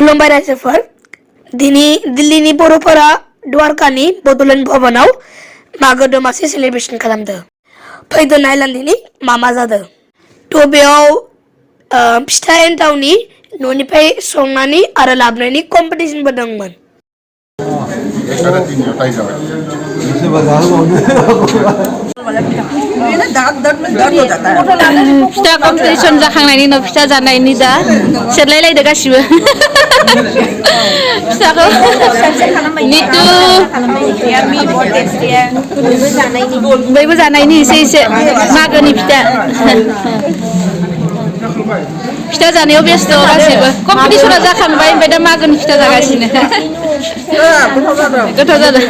खुलुमबाय रायजोफोर दिनै दिल्लीनि बर'फोरा द्वारकानि बड'लेण्ड भवनाव मागो दमासि सेलिब्रेशन खालामदों। फैदो नायलांदिनि मा जादों। थ' बेयाव फिथा एन्थावनि न'निफ्राय संनानै आरो लाबोनायनि कम्पिटिशनबो दंमोन। फिथा कम्पिटिशन जाखांनायनि उनाव फिथा जानायनि दा सेरलायलायदो गासिबो फिथाखौ नितु बयबो जानायनि एसे मागोनि फिथा फिथा जानायाव बेस्थ' गासिबो कम्पिटिशना जाखांबाय ओमफ्राय दा मागोनि फिथा जागासिनो गोथाव जादों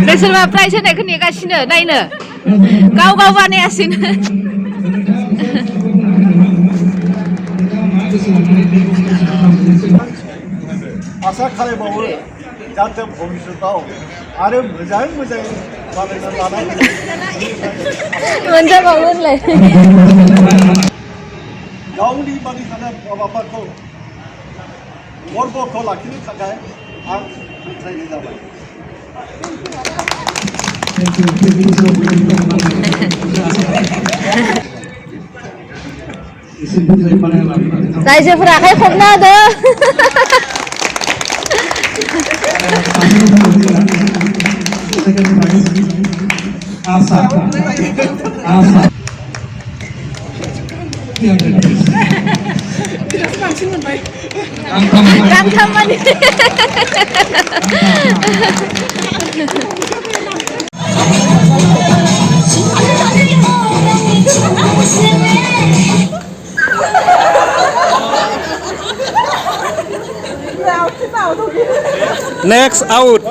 नोंसोरबा प्राइज होनायखौ नेगासिनो नायनो गाव बानायासिनो आसा खालामबावो जाहाथे भबिष्यताव आरो मोजाङै बानायना लानाय मोनजाबावोलाय गावनि मानिखानाय माबाफोरखौ गर्बखौ लाखिनो थाखाय आं बुंथायनाय जाबाय। रायजोफोरा आखाइ खबना होदो गांथामानि Next out.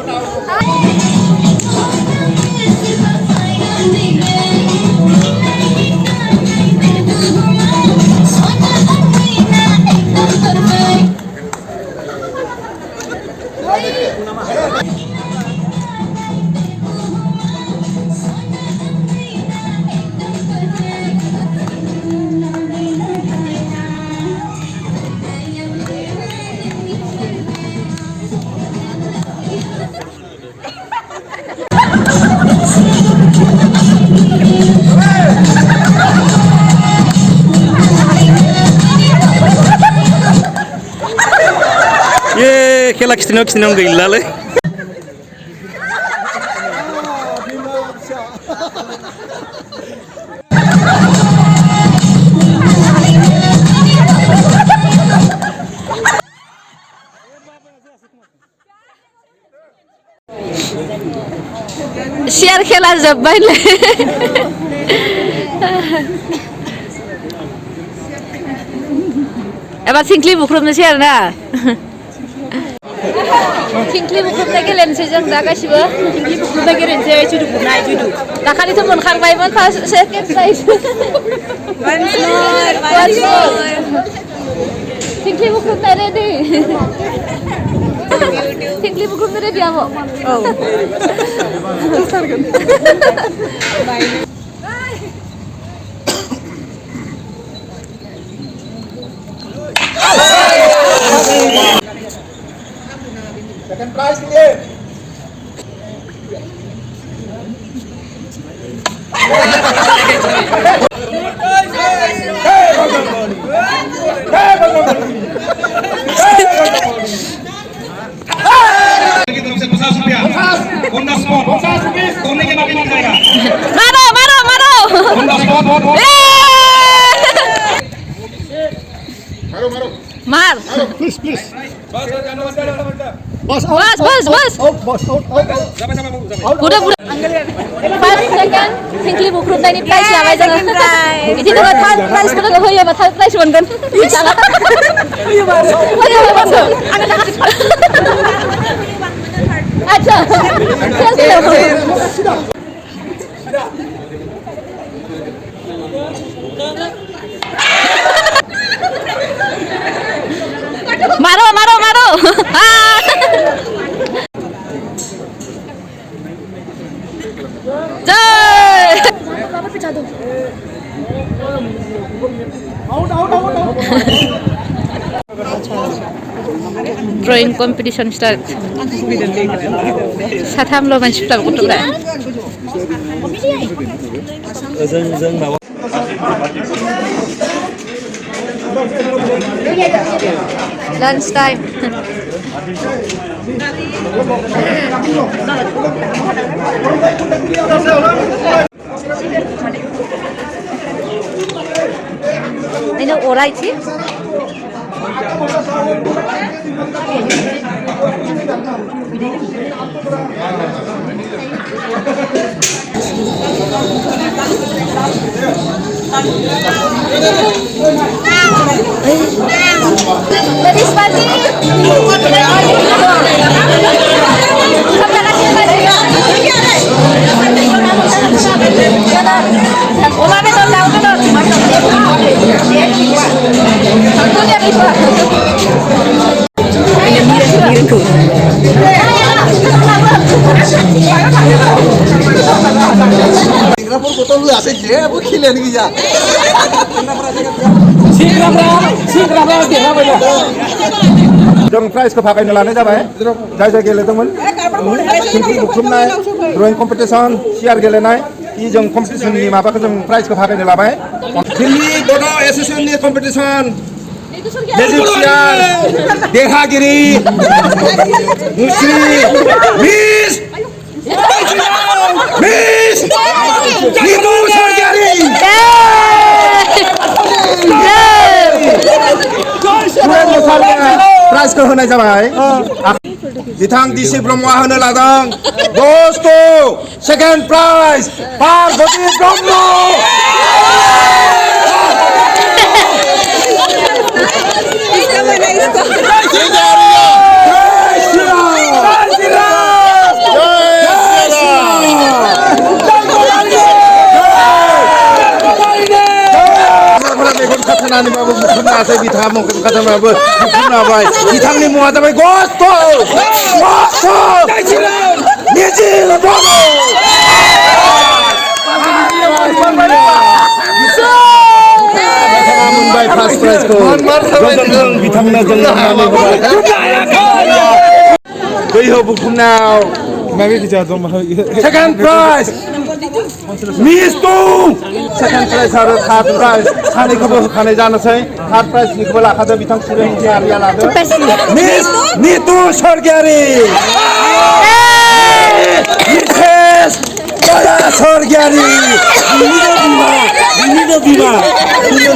Ye, खेला खिथिनायाव गैलालै सियार खेला जोब्बायलै एबार थिंख्लि बुख्रुबनोसै आरो ना थिंख्लि बुख्रुबनाय गेलेनोसै जों दा गासिबो थिंख्लि बुख्रुबनाय गेलेनोसै जुदु बुनाय जुदु दाखालिथ' मोनखांबायमोन फार्स्ट सेकेन्ड प्राइज थिंख्लि बुख्रुबनाय रेडि थिंख्लि बुख्रुबनो रेडि आब' औ Second prize clear. की तरफ से 50 रुपया ऑन द स्पॉट 50 रुपए सोने के बाद मिल जाएगा मारो ऑन द स्पॉट मार Please. बस बुरा फर्स्ट सेकेन्ड थिंख्लि बुख्रुबनायनि प्राइज लाबाय जोङो बिदिनो थार्ड प्राइजफोरखौ होयोबा थार्ड प्राइज मोनगोन आच्छा मारो मारो मारो ड्रइं कम्पिटिशन स्टार्ट साथामल' मानसिफ्रा गथ'फ्रा lunch time ini alright sih Gadis pagi. Singapura botol lu asik je, aku gila nih ya. जों प्राइजखौ भागायनो लानाय जाबाय जाय जाय गेलेदोंमोन थिंख्लि बुख्रुबनाय ड्रइं कम्पिटिसन सियार गेलेनाय जों कम्पिटिसननि माबाखौ जों प्राइजखौ भागायनो लाबाय दिल्ली बड' एस'सिएशननि कम्पिटिसन मेजिक सियार देरहागिरि मुस्रि मिस निमु सरगियारि प्राइजखौ होनाय जाबाय बिथां डिसि ब्रह्मआ होनो लादों बस्तु सेकेन्ड प्राइज पार्बती ब्रह्म खाथानानैबाबो बुथुमनासै बिथाङा मख'न खाथानाबो बुथुमनाबाय बिथांनि मुङा जाबाय गस्त मिजिल ब्रह्म मोनबाय फार्स्ट प्राइजखौ जों बिथांनो जों दैहो बुथुमनायाव सेकेन्ड प्राइज मिस टू सेकेन्ड प्राइज आरो थार्ड प्राइज सानैखौबो होखानाय जानोसै थार्ड प्राइजनिखौबो लाखादो बिथां सुरेन मुसाहारिया लादो मिस नितु सरगियारि मिसेस जया सरगियारि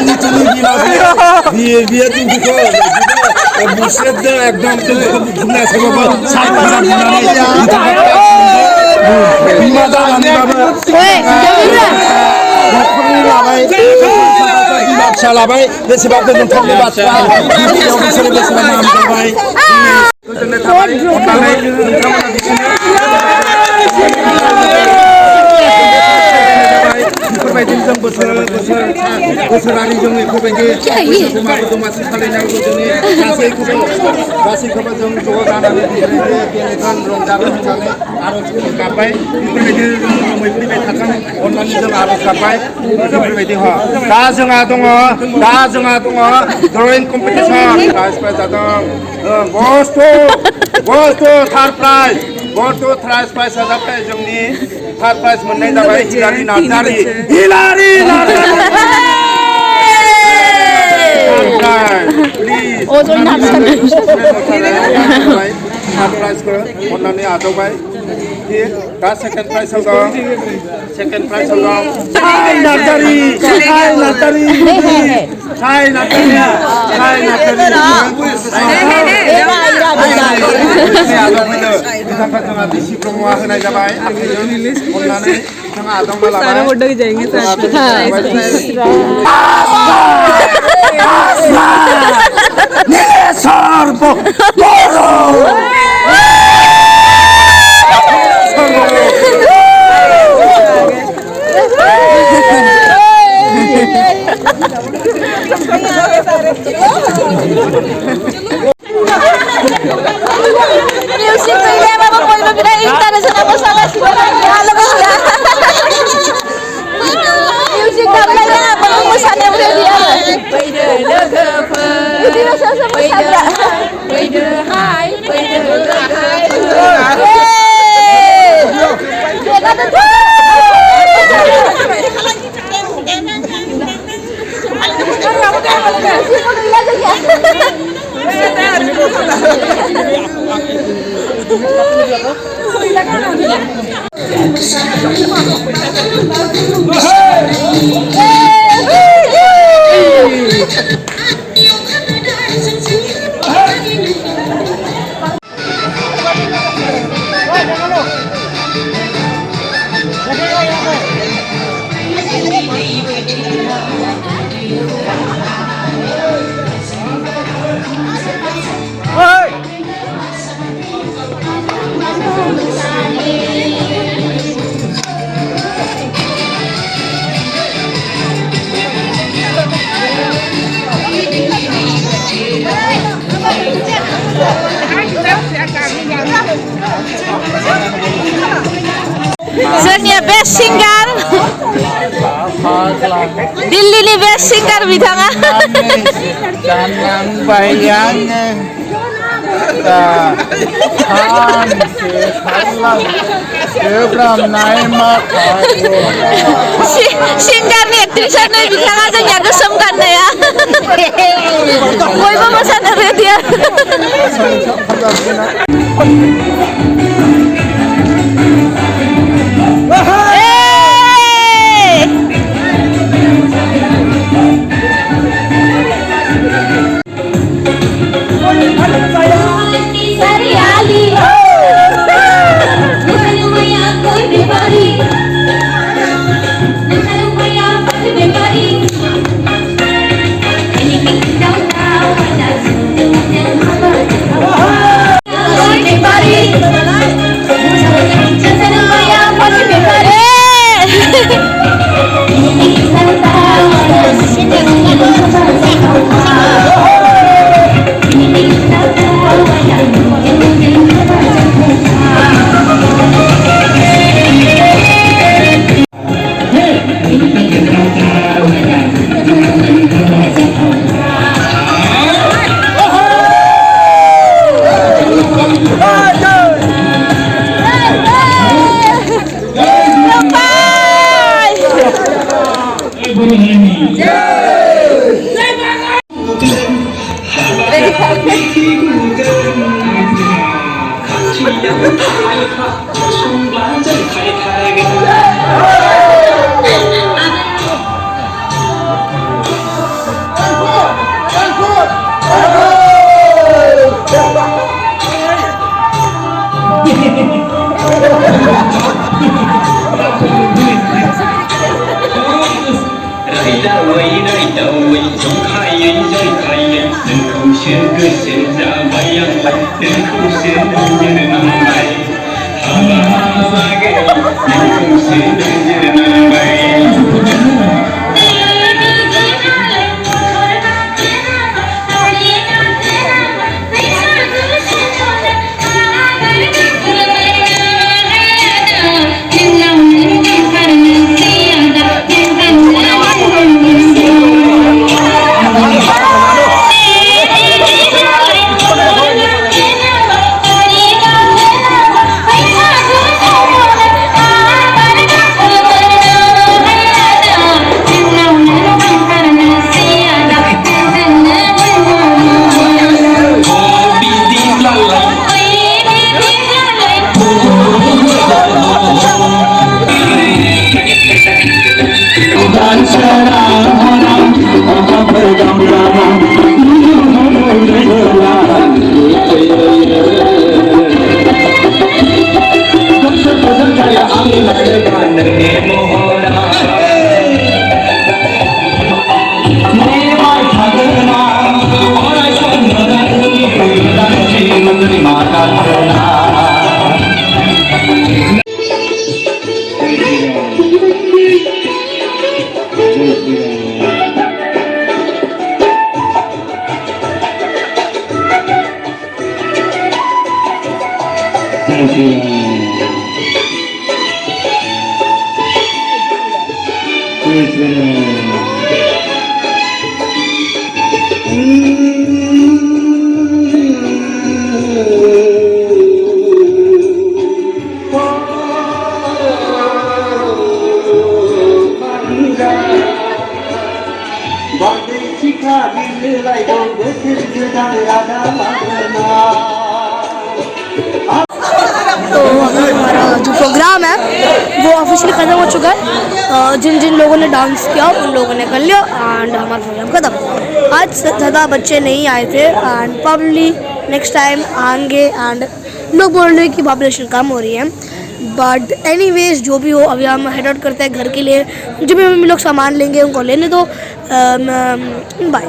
नितुनि बिमा बियो दिन्थिखौ बुस्रेबदों एकदम जोंखौ बुथुमनाय समावबो साइडफोरा बुनानै बिमा जानानैबाबो न'खरनि लाबाय बिमा फिसा लाबाय बेसेबा गोजोनथावनि बाथ्रा गिबियाव बिसोरो बेसेबा नाम जाबाय गोजोननाय थाबाय अननानै नोंथांमोना बेफोरबायदिनो जों बोसोरारि जों बेफोरबायदि बैसागु मागो दमासि फालिनांगौ जोंनि गासैखौबो जों ज' जानानै गेलेगोन रंजागोन होननानै आर'ज गाबबाय बेफोरबायदि रोमै फैबाय थाथों अननानै जों आर'ज गाबबाय बेफोरबायदि दा जोंहा दङ ड्रइं कम्पिटिसन प्राइज जादों बस्तु थार्ड प्राइज बस्तु थार्ड प्राइज जाबाय जोंनि थार्ड प्राइज मोननाय जाबाय हिलारि नार्जारि अजन नार्जारि थार्ड प्राइजखौ अननानै आजावबाय दा सेकेन्ड प्राइजआव दं साइ नार्जारि बिथांखौ जोंहा डिसि ब्रह्मआ होनाय जाबाय अननानै बिथाङा आजावना लाबाय Sino sasama sabra? Soalnya best singer Delhi best singer बिथाङा Jangan bayangin सिंगारनि एक्ट्रिसानो बिथाङा जोंनिया गोसोम गाननाया बयबो मोसानो रेडि Yes, तो अभी हमारा जो प्रोग्राम है वो ऑफिशियली ख़त्म हो चुका है। जिन जिन लोगों ने डांस किया उन लोगों ने कर लिया एंड हमारा प्रोग्राम ख़त्म। आज ज़्यादा बच्चे नहीं आए थे एंड प्रॉब्ली नेक्स्ट टाइम आएंगे एंड लोग बोल रहे हैं कि पॉपुलेशन कम हो रही है। बट एनीवेज जो भी हो, अभी हम हेड आउट करते हैं घर के लिए। जो भी हम लोग सामान लेंगे उनको लेने दो। बाय।